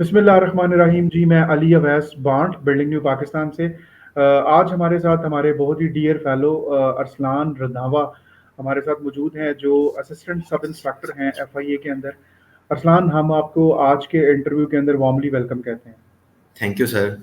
बिस्मिल्लाहिर्रहमानिर्रहीम जी। मैं अली अवैस बांट बिल्डिंग न्यू पाकिस्तान से। आज हमारे साथ हमारे बहुत ही डियर फेलो अरसलान रंधावा हमारे साथ मौजूद हैं, जो असिस्टेंट सब इंस्पेक्टर हैं एफआईए के अंदर। अरसलान, हम आपको आज के इंटरव्यू के अंदर वार्मली वेलकम कहते हैं। Thank you sir.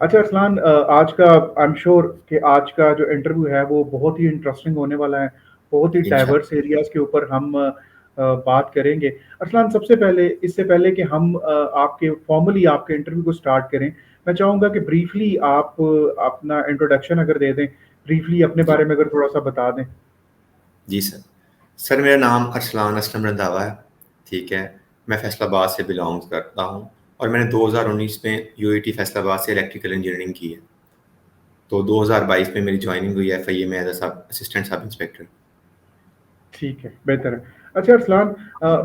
अच्छा अरसलान, आज का आई एम श्योर कि आज का जो इंटरव्यू है वो बहुत ही इंटरेस्टिंग होने वाला है। बहुत ही डाइवर्स इंशाल्लाह। एरियाज के ऊपर हम बात करेंगे। अरसलान, सबसे पहले इससे पहले कि हम आपके फॉर्मली आपके इंटरव्यू को स्टार्ट करें, मैं चाहूँगा कि ब्रीफली आप अपना इंट्रोडक्शन अगर दे दें, ब्रीफली अपने जी बारे में अगर थोड़ा सा बता दें। जी सर। सर मेरा नाम अरसलान असलम रंधावा है। ठीक है। मैं फैसलाबाद से बिलोंग करता हूँ और मैंने 2019 में यूएटी फैसलाबाद से इलेक्ट्रिकल इंजीनियरिंग की है। तो 2022 में मेरी ज्वाइनिंग हुई एफआईए में एज असिस्टेंट सब इंस्पेक्टर। ठीक है, बेहतर है। अच्छा अरसलान,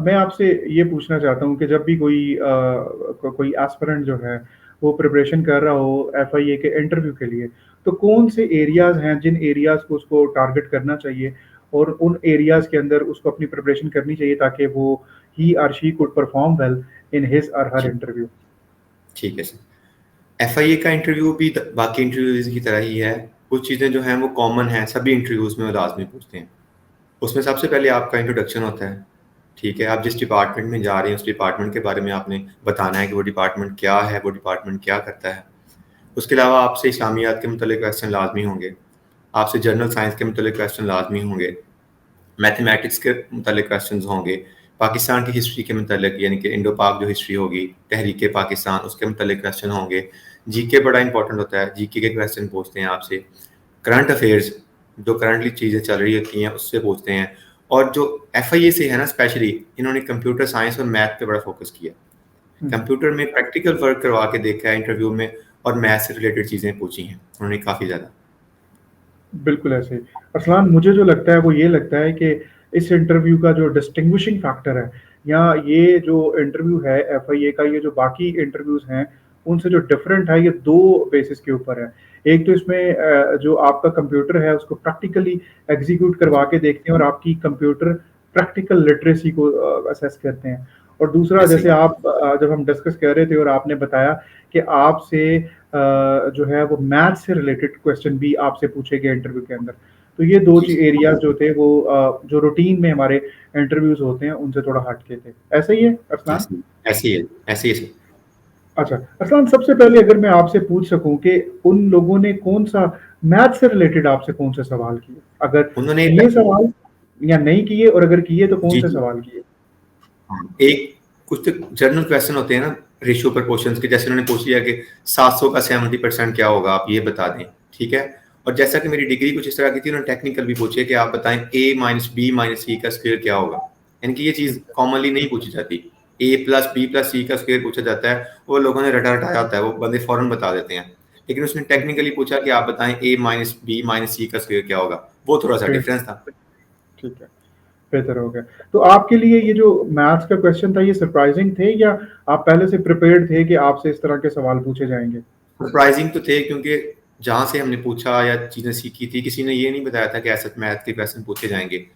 मैं आपसे ये पूछना चाहता हूँ कि जब भी कोई एस्पिरेंट जो है वो प्रिपरेशन कर रहा हो एफआईए के इंटरव्यू के लिए, तो कौन से एरियाज हैं जिन एरियाज को उसको टारगेट करना चाहिए और उन एरियाज के अंदर उसको अपनी प्रिपरेशन करनी चाहिए ताकि वो ही और she could perform well in his और हर जी इंटरव्यू। ठीक है सर। एफआईए का इंटरव्यू भी बाकी इंटरव्यूज की तरह ही है। कुछ चीज़ें जो हैं वो कॉमन हैं, सभी इंटरव्यूज में वो लाजमी पूछते हैं। उसमें सबसे पहले आपका इंट्रोडक्शन होता है। ठीक है। आप जिस डिपार्टमेंट में जा रहे हैं उस डिपार्टमेंट के बारे में आपने बताना है कि वो डिपार्टमेंट क्या है, वो डिपार्टमेंट क्या करता है। उसके अलावा आपसे इस्लामियात के मुतल्लिक़ क्वेश्चन लाजमी होंगे। आपसे जनरल साइंस के मुतल्लिक़ क्वेश्चन लाजमी होंगे। मैथमेटिक्स के मुतल्लिक़ क्वेश्चन होंगे। पाकिस्तान की हिस्ट्री के मुतल्लिक़, यानी कि इंडो पाक जो हिस्ट्री होगी, तहरीक पाकिस्तान, उसके मुतल्लिक़ क्वेश्चन होंगे। जीके बड़ा इंपॉर्टेंट होता है, जीके के क्वेश्चन पूछते हैं आपसे। करंट अफेयर्स, जो करंटली चीज़ें चल रही होती हैं उससे पूछते हैं। और जो एफआईए से है ना, स्पेशली इन्होंने कंप्यूटर साइंस और मैथ पे बड़ा फोकस किया। कंप्यूटर में प्रैक्टिकल वर्क करवा के देखा है इंटरव्यू में, और मैथ से रिलेटेड चीज़ें पूछी हैं उन्होंने काफ़ी ज़्यादा। बिल्कुल ऐसे ही। अरसलान, मुझे जो लगता है वो ये लगता है कि इस इंटरव्यू का जो डिस्टिंग्विशिंग फैक्टर है, या ये जो इंटरव्यू है एफआईए का, ये जो बाकी इंटरव्यूज हैं उनसे जो डिफरेंट है, ये दो बेसिस के ऊपर है। एक तो इसमें जो आपका कंप्यूटर है उसको प्रैक्टिकली एग्जीक्यूट करवा के देखते हैं और आपकी कंप्यूटर प्रैक्टिकल लिटरेसी को असेस करते हैं। और दूसरा, ऐसे जैसे ही। आप जब हम डिस्कस कर रहे थे और आपने बताया कि आपसे जो है वो मैथ से रिलेटेड क्वेश्चन भी आपसे पूछे गए इंटरव्यू के अंदर। तो ये दो जी एरियाज जो थे वो जो रूटीन में हमारे इंटरव्यूज होते हैं उनसे थोड़ा हटके थे। ऐसा ही है अरसलान? ऐसे ही है, ऐसे ही है सर। अच्छा अरसलान, सबसे पहले अगर मैं आपसे पूछ सकूं कि उन लोगों ने कौन सा मैथ से रिलेटेड आपसे कौन से सवाल किए, अगर उन्होंने किए सवाल या नहीं किए, और अगर किए तो कौन जी से जी सवाल किए? हाँ, एक कुछ तो जनरल क्वेश्चन होते हैं ना, रेशियो प्रपोर्शंस के। जैसे उन्होंने पूछ लिया कि 700 का 70% क्या होगा, आप ये बता दें। ठीक है। और जैसा कि मेरी डिग्री कुछ इस तरह की थी, उन्होंने टेक्निकल भी पूछे कि आप बताएं a माइनस बी माइनस सी का स्क्वायर क्या होगा। यानी कि ये चीज़ कॉमनली नहीं पूछी जाती। a प्लस बी प्लस सी का स्क्वायर पूछा जाता है, वो लोगों ने रटा रटाया होता है, वो बंदे फौरन बता देते हैं। लेकिन उसने टेक्निकली पूछा कि आप बताएं a माइनस बी माइनस सी का स्क्वायर क्या होगा। वो थोड़ा सा ग्रेट, डिफरेंस था। ठीक है, बेहतर हो गया। तो आपके लिए ये जो मैथ्स का क्वेश्चन था ये सरप्राइजिंग थे, या आप पहले से प्रिपेयर्ड थे कि आपसे इस तरह के सवाल पूछे जाएंगे? सरप्राइजिंग तो थे, क्योंकि जहाँ से हमने पूछा या चीज़ें सीखी थी, किसी ने ये नहीं बताया था कि ऐसे मैथ के क्वेश्चन पूछे जाएंगे।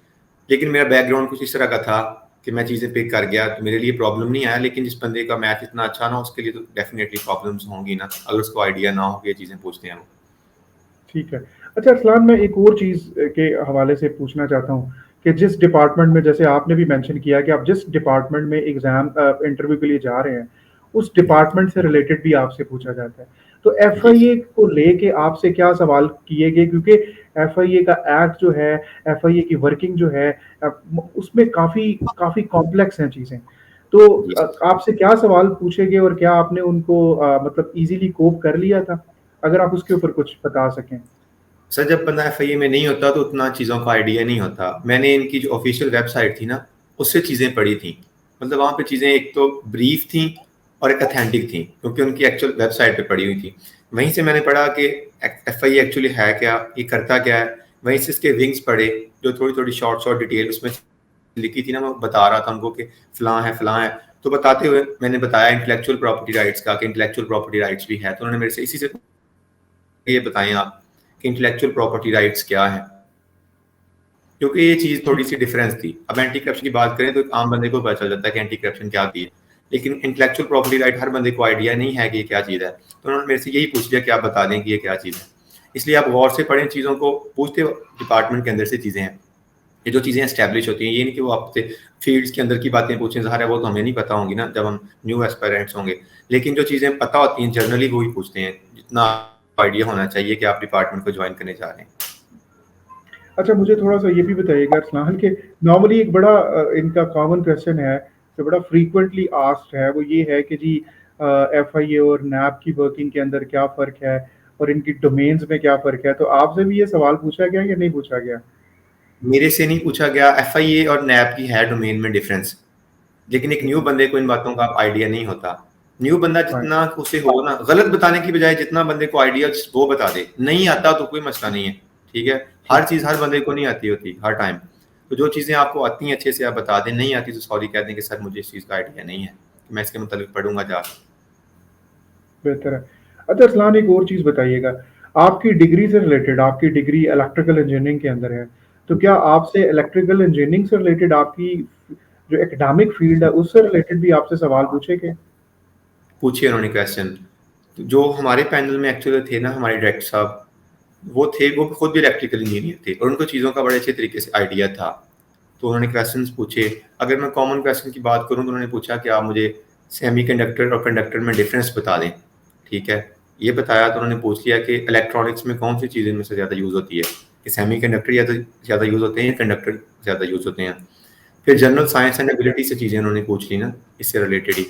लेकिन मेरा बैकग्राउंड कुछ इस तरह का था कि मैं चीज़ें पिक कर गया, तो मेरे लिए प्रॉब्लम नहीं आया। लेकिन जिस बंदे का मैथ इतना अच्छा ना, उसके लिए तो डेफिनेटली प्रॉब्लम्स होंगी ना, अगर उसको आइडिया ना हो कि ये चीज़ें पूछते हैं वो। ठीक है। अच्छा अरसलान, मैं एक और चीज़ के हवाले से पूछना चाहता हूँ कि जिस डिपार्टमेंट में, जैसे आपने भी मेंशन किया कि आप जिस डिपार्टमेंट में एग्ज़ाम इंटरव्यू के लिए जा रहे हैं, उस डिपार्टमेंट से रिलेटेड भी आपसे पूछा जाता है। तो जी एफआईए को लेके आपसे क्या सवाल किए गए? क्योंकि एफआईए का एक्ट जो है, एफआईए की वर्किंग जो है, उसमें काफ़ी काफ़ी कॉम्प्लेक्स हैं चीज़ें। तो जी आपसे क्या सवाल पूछे गए और क्या आपने उनको मतलब इजीली कोप कर लिया था? अगर आप उसके ऊपर कुछ बता सकें। सर, जब बंदा एफआईए में नहीं होता तो उतना चीज़ों का आइडिया नहीं होता। मैंने इनकी जो ऑफिशियल वेबसाइट थी ना, उससे चीज़ें पढ़ी थी। मतलब वहाँ पे चीज़ें एक तो ब्रीफ थी और एक अथेंटिक थी, क्योंकि उनकी एक्चुअल वेबसाइट पे पड़ी हुई थी। वहीं से मैंने पढ़ा कि एफआईए एक्चुअली है क्या, ये करता क्या है। वहीं से इसके विंग्स पढ़े, जो थोड़ी थोड़ी शॉर्ट शॉर्ट डिटेल उसमें लिखी थी ना, मैं बता रहा था उनको कि फलां है फलां है। तो बताते हुए मैंने बताया इंटेलेक्चुअल प्रॉपर्टी राइट्स का, कि इंटेलेक्चुअल प्रॉपर्टी राइट्स भी है। तो उन्होंने मेरे से इसी से ये बताएं आप कि इंटेलेक्चुअल प्रॉपर्टी राइट्स क्या है, क्योंकि ये चीज़ थोड़ी ठीक सी डिफरेंस थी। अब एंटी करप्शन की बात करें तो एक आम बंदे को पता चल जाता है कि एंटी करप्शन क्या होती है। लेकिन इंटेलेक्चुअल प्रॉपर्टी राइट हर बंदे को आइडिया नहीं है कि ये क्या चीज़ है। तो उन्होंने मेरे से यही पूछ लिया कि आप बता दें कि ये क्या चीज़ है। इसलिए आप गौर से पढ़ें चीज़ों को, पूछते डिपार्टमेंट के अंदर से चीज़ें हैं, ये जो चीज़ें एस्टैब्लिश होती हैं, ये नहीं कि वो आपसे फील्ड्स के अंदर की बातें पूछें, ज़ाहिर है वो तो हमें नहीं पता होंगी ना जब हम न्यू एस्पायरेंट्स होंगे, लेकिन जो चीज़ें पता होती हैं जनरली वो ही पूछते हैं, जितना आइडिया होना चाहिए कि आप डिपार्टमेंट को ज्वाइन करने जा रहे हैं। अच्छा, मुझे थोड़ा-सा ये भी बताइएगा अरसलान कि नॉर्मली एक बड़ा इनका कॉमन क्वेश्चन है, जो बड़ा फ्रीक्वेंटली आस्क्ड है, वो ये है कि जी एफआईए और नैब की वर्किंग के अंदर क्या फ़र्क है और इनकी डोमेन्स में क्या फ़र्क है? तो आपसे भी ये सवाल पूछा गया या नहीं पूछा गया? मेरे से नहीं पूछा गया। एफआईए और नैब की है डोमेन में डिफरेंस, लेकिन एक ठीक न्यू है, बंदे को इन बातों का आइडिया नहीं होता। न्यू बंदा फाइन। जितना उसे हो ना, गलत बताने की बजाय जितना बंदे को आइडिया वो बता दे। नहीं आता तो कोई मसला नहीं है, ठीक है। हर ठीक। चीज़ हर बंदे को नहीं आती होती हर टाइम। तो जो चीज़ें आपको आती हैं अच्छे से आप बता दें, नहीं आती तो सॉरी कह दें कि सर मुझे इस चीज़ का आइडिया नहीं है, मैं इसके मुताबिक पढ़ूंगा जा। बेहतर है। अच्छा अरसलान, एक और चीज़ बताइएगा, आपकी डिग्री से रिलेटेड, आपकी डिग्री इलेक्ट्रिकल इंजीनियरिंग के अंदर है, तो क्या आपसे इलेक्ट्रिकल इंजीनियरिंग से रिलेटेड आपकी जो एकेडमिक फील्ड है, उससे रिलेटेड भी आपसे सवाल पूछे गए? पूछिए उन्होंने क्वेश्चन। जो हमारे पैनल में एक्चुअली थे ना, हमारे डायरेक्टर साहब, वो खुद भी इलेक्ट्रिकल इंजीनियर थे और उनको चीज़ों का बड़े अच्छे तरीके से आइडिया था। तो उन्होंने क्वेश्चंस पूछे। अगर मैं कॉमन क्वेश्चन की बात करूं तो उन्होंने पूछा कि आप मुझे सेमीकंडक्टर और कंडक्टर में डिफरेंस बता दें, ठीक है। ये बताया तो उन्होंने पूछ लिया कि इलेक्ट्रॉनिक्स में कौन सी चीज़ इनमें से ज़्यादा यूज़ होती है, कि सेमीकंडक्टर या तो ज़्यादा यूज़ होते हैं, कंडक्टर ज़्यादा यूज़ होते हैं। फिर जनरल साइंस एंड एबिलिटी से चीज़ें उन्होंने पूछ ली ना, इससे रिलेटेड ही।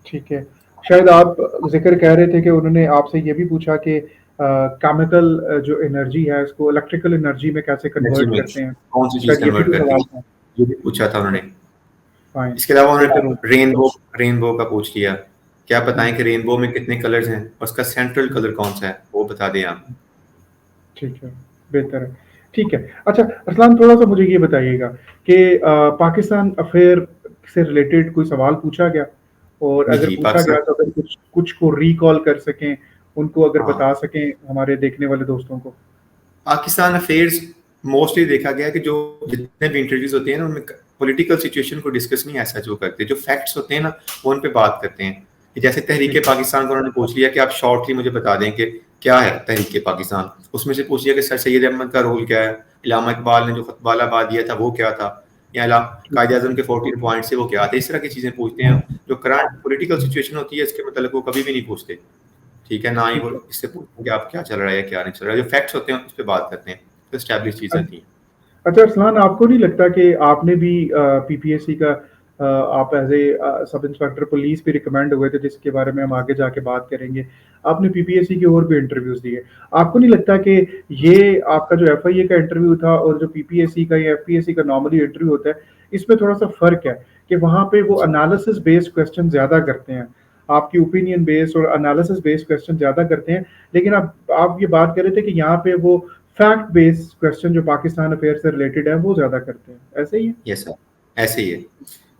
ठीक है। शायद आप ज़िक्र कह रहे थे कि उन्होंने आपसे ये भी पूछा कि केमिकल जो एनर्जी है, इसको इलेक्ट्रिकल एनर्जी में कैसे एनर्जी कन्वर्ट में करते हैं? कौन सी चीज़ शायद ये भी कन्वर्ट कोई करती सवाल है, था। ये भी पूछा था उन्होंने। फाइन, इसके अलावा बेहतर उन्होंने हो। रेनबो रेनबो का पूछ लिया, क्या हुँ, बताएं कि रेनबो में कितने कलर्स हैं और उसका सेंट्रल हुँ, कलर कौन सा है, वो बता दें आप। ठीक है, बेहतर है। ठीक है। अच्छा अरसलान, थोड़ा-सा मुझे ये बताइएगा कि पाकिस्तान अफ़ेयर से रिलेटेड कोई सवाल पूछा गया? और जी अगर जी, पूछा पाकिस्तान। गया तो अगर कुछ कुछ को रिकॉल कर सकें, उनको अगर हाँ, बता सकें हमारे देखने वाले दोस्तों को? पाकिस्तान अफेयर्स मोस्टली देखा गया है कि जो जितने भी इंटरव्यूज होते हैं ना, उनमें पॉलिटिकल सिचुएशन को डिस्कस नहीं ऐसा जो करते, जो फैक्ट्स होते हैं ना वो उन पे बात करते हैं। कि जैसे तहरीक ठीक है। पाकिस्तान को उन्होंने पूछ लिया कि आप शॉर्टली मुझे बता दें कि क्या है तहरीक पाकिस्तान। उसमें से पूछ लिया कि सर सैयद अहमद का रोल क्या है, इलामा इकबाल ने जो खुतबालाबाद दिया था वो क्या था, या ठीक कायद है। आजम के 14 पॉइंट से वो क्या थे। इस तरह की चीज़ें पूछते हैं। जो करंट पॉलिटिकल सिचुएशन होती है इसके मतलब वो कभी भी नहीं पूछते, ठीक है। ना ही वो ठीक है। इससे पूछते हैं कि आप क्या चल रहा है या क्या नहीं चल रहा है। जो फैक्ट्स होते हैं उस पर बात करते हैं, तो एस्टैब्लिश चीज़ें थी। अच्छा अरसलान, आपको नहीं लगता कि आपने भी पीपीएससी का आप as a sub inspector police भी रिकमेंड हुए थे, जिसके बारे में हम आगे जाके बात करेंगे। आपने पीपीएससी के और भी इंटरव्यूज दिए। आपको नहीं लगता कि ये आपका जो एफआईए का इंटरव्यू था और जो पीपीएससी का या एफपीएससी का नॉर्मली इंटरव्यू होता है, इसमें थोड़ा सा फर्क है कि वहाँ पे वो एनालिसिस बेस्ड क्वेश्चन ज्यादा करते हैं, आपकी ओपिनियन बेस्ड और एनालिसिस बेस्ड क्वेश्चन ज्यादा करते हैं। लेकिन आप ये बात कर रहे थे कि यहाँ पे वो फैक्ट बेस्ड क्वेश्चन जो पाकिस्तान अफेयर से रिलेटेड है वो ज्यादा करते हैं, ऐसे ही है? यस सर, ऐसे ही है।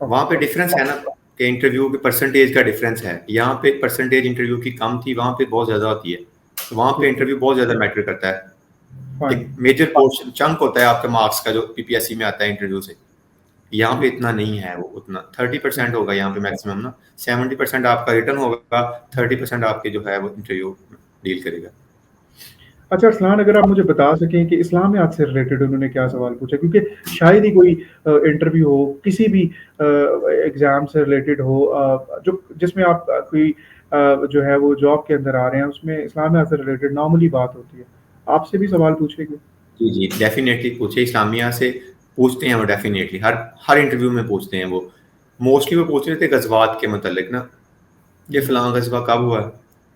वहाँ पे ओके। डिफरेंस है ना, कि इंटरव्यू के परसेंटेज का डिफरेंस है। यहाँ पे परसेंटेज इंटरव्यू की कम थी, वहाँ पे बहुत ज़्यादा होती है। तो वहाँ पे ठीक है। इंटरव्यू बहुत ज़्यादा मैटर करता है। फाइन। एक मेजर पोर्शन चंक होता है आपके मार्क्स का जो पीपीएससी में आता है इंटरव्यू से। यहाँ पे ठीक है। इतना नहीं है, वो उतना 30% हम्म। होगा यहाँ पे मैक्सिमम ना। 70% आपका रिटर्न होगा, 30% आपके जो है वो इंटरव्यू डील करेगा। अच्छा अरसलान, अगर आप मुझे बता सकें कि इस्लामियात से रिलेटेड उन्होंने क्या सवाल पूछा, क्योंकि शायद ही कोई इंटरव्यू हो किसी भी एग्जाम से रिलेटेड हो जो जिसमें आप कोई जो है वो जॉब के अंदर आ रहे हैं, उसमें इस्लामियात से रिलेटेड नॉर्मली बात होती है। आपसे भी सवाल पूछेंगे? जी जी, डेफिनेटली पूछे। इस्लामिया से पूछते हैं वो, डेफिनेटली हर हर इंटरव्यू में पूछते हैं वो। मोस्टली वो पूछ रहे थे गजवात के मतलब ना, कि हम्म। फ़लाँ गज़वा कब हुआ?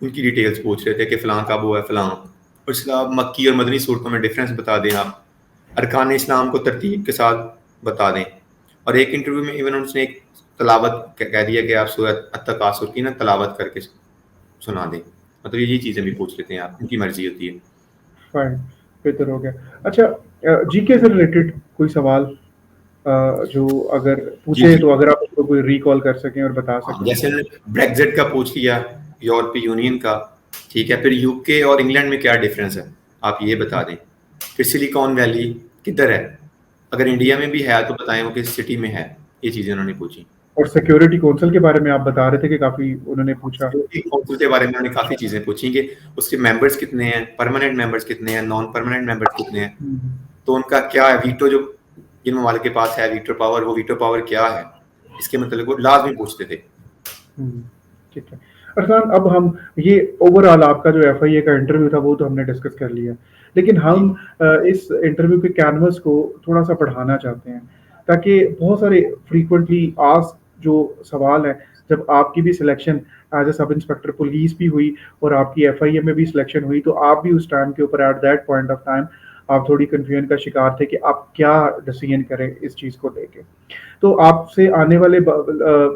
उनकी डिटेल्स पूछ रहे थे कि फ़लाँ कब हुआ है फ़लाँ। और इसके अलावा मक्की और मदनी सूरतों में डिफ़रेंस बता दें आप। अरकान इस्लाम को तरतीब के साथ बता दें। और एक इंटरव्यू में इवन उसने एक तलावत कह दिया कि आप सूरत अत-तकासुर की ना तलावत करके सुना दें। मतलब ये चीज़ें भी पूछ लेते हैं आप, उनकी मर्ज़ी होती है। फाइन, बेहतर हो गया। अच्छा, जीके से रिलेटेड कोई सवाल जो अगर जी, पूछे जी। तो अगर आप उसको कोई रिकॉल कर सकें और बता हाँ, सकें? जैसे उन्होंने ब्रेक्ज़िट का पूछ लिया, यूरोपीय यूनियन का, ठीक है। फिर यूके और इंग्लैंड में क्या डिफ़रेंस है? आप ये बता दें। फिर सिलिकॉन वैली किधर है? अगर इंडिया में भी है तो बताएँ वो किस सिटी में है? ये चीज़ें उन्होंने पूछी। और सिक्योरिटी काउंसिल के बारे में आप बता रहे थे कि काफ़ी उन्होंने पूछा। सिक्योरिटी काउंसिल के बारे में उन्होंने काफ़ी चीज़ें पूछी कि उसके मेंबर्स कितने हैं, परमानेंट मेंबर्स कितने हैं, नॉन परमानेंट मेंबर्स कितने हैं, हुँ, हुँ। तो उनका क्या है, वीटो जो जिन ममालिक के पास है वीटो पावर, वो वीटो पावर क्या है, इसके मतलब वो लाज़मी पूछते थे। ठीक है। अरसान, अब हम ये ओवरऑल आपका जो एफआईए का इंटरव्यू था वो तो हमने डिस्कस कर लिया, लेकिन जी। हम इस इंटरव्यू के कैनवस को थोड़ा सा बढ़ाना चाहते हैं, ताकि बहुत सारे फ्रीक्वेंटली आस्क्ड जो सवाल है, जब आपकी भी selection as a sub inspector police भी हुई और आपकी एफआईए में भी सिलेक्शन हुई, तो आप भी उस टाइम के ऊपर at that point of time आप थोड़ी कन्फ्यूजन का शिकार थे कि आप क्या डिसीजन करें इस चीज़ को लेके। तो आपसे आने वाले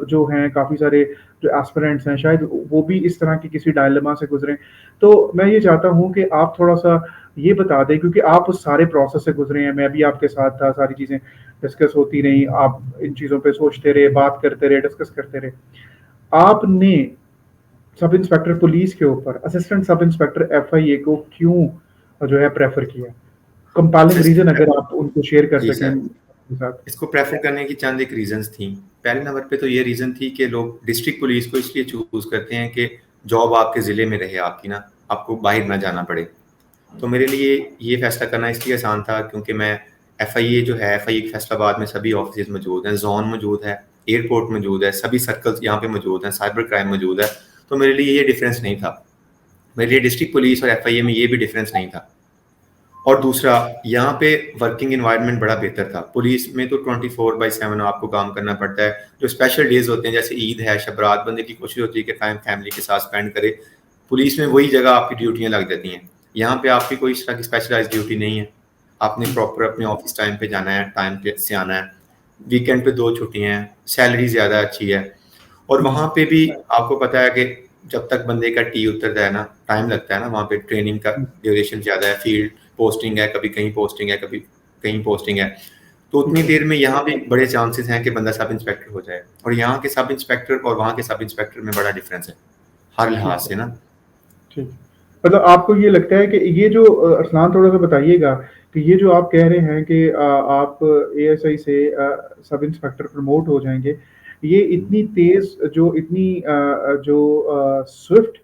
जो हैं काफ़ी सारे जो एस्पिरेंट्स हैं, शायद वो भी इस तरह की किसी डायलेमा से गुजरें। तो मैं ये चाहता हूँ कि आप थोड़ा-सा ये बता दें, क्योंकि आप उस सारे प्रोसेस से गुजरे हैं, मैं भी आपके साथ था, सारी चीज़ें डिस्कस होती रहीं, आप इन चीज़ों पे सोचते रहे, बात करते रहे, डिस्कस करते रहे। आपने सब इंस्पेक्टर पुलिस के ऊपर असिस्टेंट सब इंस्पेक्टर एफआईए को क्यों जो है प्रेफ़र किया? कंपाइलिंग इसको रीज़न अगर प्रेफ़र आप उनको शेयर कर जी सकें सर। मेरे साथ। इसको प्रेफ़र करने की चंद एक रीज़न्स थी। पहले नंबर पे तो ये रीज़न थी कि लोग डिस्ट्रिक्ट पुलिस को इसलिए चूज़ करते हैं कि जॉब आपके ज़िले में रहे आपकी ना, आपको बाहर ना जाना पड़े। तो मेरे लिए ये फ़ैसला करना इसलिए आसान था क्योंकि मैं एफआईए जो है, एफआईए फैसलाबाद में सभी ऑफिसेज़ मौजूद हैं, ज़ोन मौजूद है, एयरपोर्ट मौजूद है, सभी सर्कल्स यहाँ पे मौजूद हैं, साइबर क्राइम मौजूद है। तो मेरे लिए ये डिफ़रेंस नहीं था। मेरे लिए डिस्ट्रिक्ट पुलिस और एफआईए में ये भी डिफ़रेंस नहीं था। और दूसरा, यहाँ पे वर्किंग एनवायरनमेंट बड़ा बेहतर था। पुलिस में तो 24/7 आपको काम करना पड़ता है। जो स्पेशल डेज़ होते हैं जैसे ईद है, शब रात, बंदे की कोशिश होती है कि टाइम फैमिली के साथ स्पेंड करे। पुलिस में वही जगह आपकी ड्यूटियाँ लग जाती हैं। यहाँ पे आपकी कोई इस तरह की स्पेशलाइज़्ड ड्यूटी नहीं है। आपने प्रॉपर अपने ऑफ़िस टाइम पे जाना है, टाइम पे से आना है। वीकेंड पे 2 छुट्टियाँ हैं, सैलरी ज़्यादा अच्छी है। और हुँ, वहाँ पे भी आपको पता है कि जब तक बंदे का टी उतरता है ना, टाइम लगता है ना, वहाँ पे ट्रेनिंग का हुँ, ड्यूरेशन ज़्यादा है, फील्ड पोस्टिंग है, कभी कहीं पोस्टिंग है, कभी कहीं पोस्टिंग है। तो उतनी ठीक है। देर में यहाँ भी बड़े चांसेस हैं कि बंदा सब इंस्पेक्टर हो जाए। और यहाँ के सब इंस्पेक्टर और वहाँ के सब इंस्पेक्टर में बड़ा डिफरेंस है, हर लिहाज ठीक है। से ना। ठीक। मतलब आपको ये लगता है कि ये जो अरसलान, थोड़ा-सा बताइएगा कि ये जो आप कह रहे हैं कि आप एएसआई से सब इंस्पेक्टर प्रमोट हो जाएँगे, ये इतनी तेज़ जो इतनी स्विफ्ट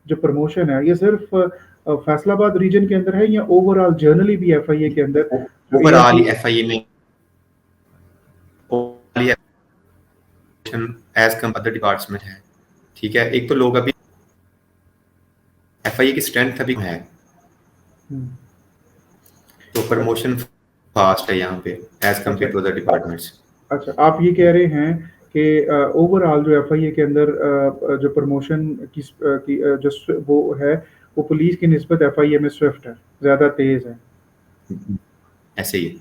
जो प्रमोशन है, ये सिर्फ़ फैसलाबाद रीजन के अंदर है या ओवरऑल जनरली भी एफआईए के अंदर जो ओवरऑल एएसआई। ही एफआईए में एज कम अदर डिपार्टमेंट है। ठीक है, एक तो लोग अभी एफआईए की स्ट्रेंथ अभी है, हुँ, तो अच्छा, प्रमोशन फास्ट है यहाँ पे एज अच्छा। Compare to other departments. अच्छा, आप ये कह रहे हैं कि ओवरऑल जो एफआईए के अंदर जो प्रमोशन जो वो है, वो पुलिस की निस्बत एफआईए में स्विफ्ट है, ज़्यादा तेज़ है। ऐसे ही।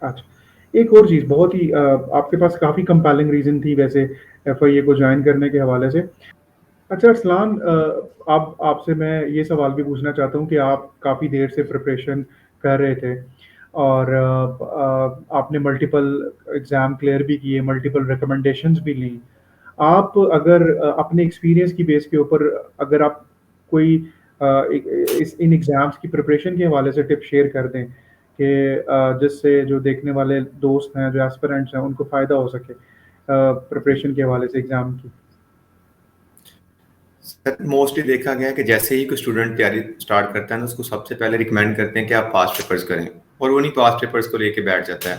अच्छा, एक और चीज़ बहुत ही आपके पास काफ़ी कंपेलिंग रीज़न थी वैसे एफआईए को जॉइन करने के हवाले से। अच्छा अरसलान, अब आपसे मैं ये सवाल भी पूछना चाहता हूँ कि आप काफ़ी देर से प्रिपरेशन कर रहे थे और आपने मल्टीपल एग्ज़ाम क्लियर भी किए, मल्टीपल रिकमेंडेशंस भी ली। आप अगर अपने एक्सपीरियंस की बेस के ऊपर अगर आप कोई इस इन एग्ज़ाम्स की प्रिपरेशन के हवाले से टिप शेयर कर दें कि जिससे जो देखने वाले दोस्त हैं, जो एस्पिरेंट्स हैं, उनको फ़ायदा हो सके प्रिपरेशन के हवाले से एग्ज़ाम की। सर मोस्टली देखा गया है कि जैसे ही कोई स्टूडेंट तैयारी स्टार्ट करता है ना, उसको सबसे पहले रिकमेंड करते हैं कि आप पास्ट पेपर्स करें, और वो नहीं पास्ट पेपर्स को लेके बैठ जाता है।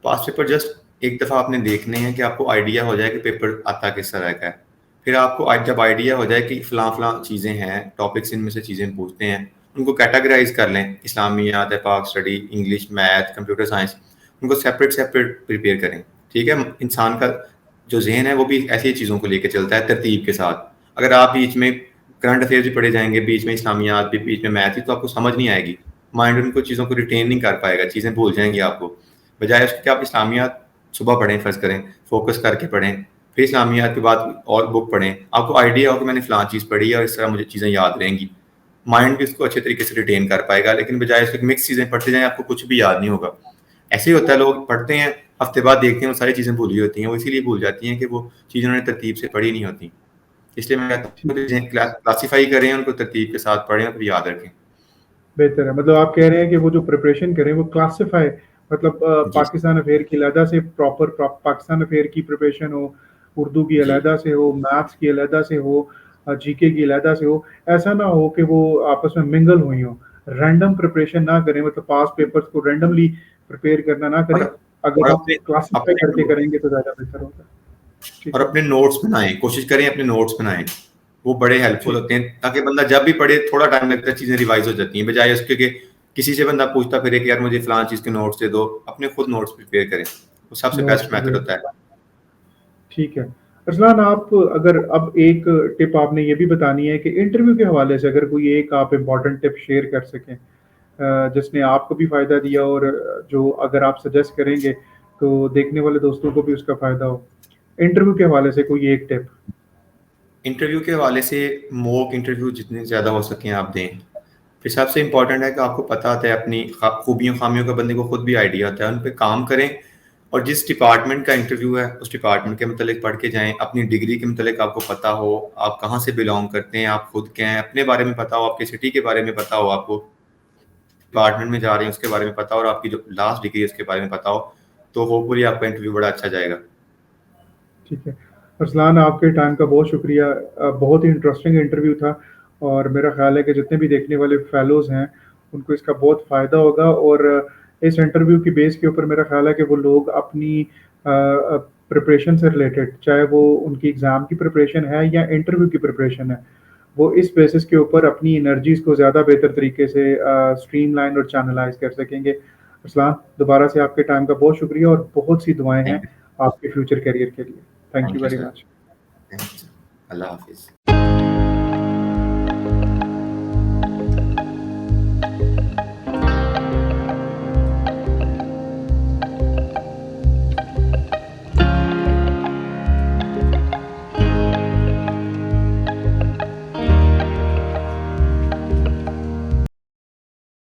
पास्ट पेपर जस्ट एक दफ़ा आपने देखने हैं कि आपको आइडिया हो जाए कि पेपर आता किस तरह का है। फिर आपको जब आइडिया हो जाए कि फ़लाँ फ़लाँ चीज़ें हैं, टॉपिक्स इनमें से चीज़ें पूछते हैं, उनको कैटेगराइज कर लें, इस्लामियात, पाक study, English, math, computer science, उनको सेपरेट सेपरेट प्रिपेयर करें। ठीक है, इंसान का जो जहन है वो भी ऐसी चीज़ों को लेके चलता है तरतीब के साथ। अगर आप बीच में करंट अफेयर्स भी पढ़े जाएंगे, बीच में इस्लामियात भी, बीच में मैथ भी, तो आपको समझ नहीं आएगी। माइंड उनको चीज़ों को रिटेन नहीं कर पाएगा, चीज़ें भूल जाएंगी आपको। बजाय उसके कि आप इस्लामियात सुबह पढ़ें, फ़र्ज़ करें, फोकस करके पढ़ें, फिर इस्लामियात के बाद और बुक पढ़ें, आपको आइडिया हो कि मैंने फ़लाँ चीज़ पढ़ी है और इस तरह मुझे चीज़ें याद रहेंगी। माइंड भी उसको अच्छे तरीके से रिटेन कर पाएगा। लेकिन बजाय उसके मिक्स चीज़ें पढ़ते जाएँ, आपको कुछ भी याद नहीं होगा। ऐसे ही होता है, लोग पढ़ते हैं, हफ्ते बाद देखते हैं वो सारी चीज़ें भूली होती हैं। वो इसीलिए भूल जाती हैं कि वो चीज़ें उन्होंने तरतीब से पढ़ी नहीं होती। इसलिए मैं कहता ठीक। हूँ कि क्लासिफाई करें, उनको तरतीब के साथ पढ़ें और फिर याद रखें। बेहतर है, मतलब आप कह रहे हैं कि वो जो प्रिपरेशन करें वो क्लासिफ़ाई मतलब जी, पाकिस्तान अफेयर की अलहदा से पाकिस्तान अफेयर की प्रिपरेशन हो, उर्दू की जी। अलहदा से हो, मैथ्स की अलहदा से हो, जीके की अलहदा से हो। ऐसा ना हो कि वो आपस में मिंगल हुई हों। रैंडम प्रिपरेशन ना करें, मतलब पास्ट पेपर्स को रैंडमली प्रिपेयर करना ना और करें। और अगर आप अपने क्लासिफाई अपने करके नो करेंगे तो ज़्यादा बेहतर होगा। ठीक और है, अपने नोट्स बनाएँ, कोशिश करें अपने नोट्स बनाएँ। वो बड़े हेल्पफुल ठीक। होते हैं ताकि बंदा जब भी पढ़े थोड़ा टाइम लगता है, चीज़ें रिवाइज़ हो जाती हैं, बजाय उसके कि किसी से बंदा पूछता फिरे कि यार मुझे फलाँ चीज़ के नोट्स दे दो, अपने खुद नोट्स प्रिपेयर करें। वो सबसे नोट्स बेस्ट मेथड होता प्रिपेयर। है। ठीक है। अरसलान, आप अगर अब एक टिप आपने ये भी बतानी है कि इंटरव्यू के हवाले से अगर कोई एक आप इम्पोर्टेंट टिप शेयर कर सकें, जिसने आपको भी फ़ायदा दिया और जो अगर आप सजेस्ट करेंगे तो देखने वाले दोस्तों को भी उसका फ़ायदा हो। इंटरव्यू के हवाले से कोई एक टिप। इंटरव्यू के हवाले से मॉक इंटरव्यू जितने ज़्यादा हो सकें आप दें। फिर सबसे इम्पोर्टेंट है कि आपको पता होता है अपनी खूबियों खामियों का बंदे को खुद भी आइडिया होता है, उन पे काम करें और जिस डिपार्टमेंट का इंटरव्यू है उस डिपार्टमेंट के मतलब पढ़ के जाएं, अपनी डिग्री के मतलब आपको पता हो, आप कहाँ से बिलोंग करते हैं, आप खुद क्या हैं, अपने बारे में पता हो, आपकी सिटी के बारे में पता हो, आपको डिपार्टमेंट में जा रहे हैं उसके बारे में पता हो और आपकी जो लास्ट डिग्री है उसके बारे में पता हो, तो होपफुली आपका इंटरव्यू बड़ा अच्छा जाएगा। ठीक है। अरसलान, आपके टाइम का बहुत शुक्रिया। बहुत ही इंटरेस्टिंग इंटरव्यू था और मेरा ख़्याल है कि जितने भी देखने वाले फ़ेलोज़ हैं, उनको इसका बहुत फ़ायदा होगा और इस इंटरव्यू की बेस के ऊपर मेरा ख़्याल है कि वो लोग अपनी प्रिपरेशन से रिलेटेड, चाहे वो उनकी एग्ज़ाम की प्रिपरेशन है या इंटरव्यू की प्रिपरेशन है, वो इस बेसिस के ऊपर अपनी एनर्जीज़ को ज़्यादा बेहतर तरीके से स्ट्रीमलाइन और चैनलाइज़ कर सकेंगे। अरसलान, दोबारा से आपके टाइम का बहुत शुक्रिया और बहुत सी दुआएँ हैं थैंक यू। आपके फ्यूचर करियर के लिए। Thank you thank you very sir. Much. Thank you sir. अल्लाह हाफिज़।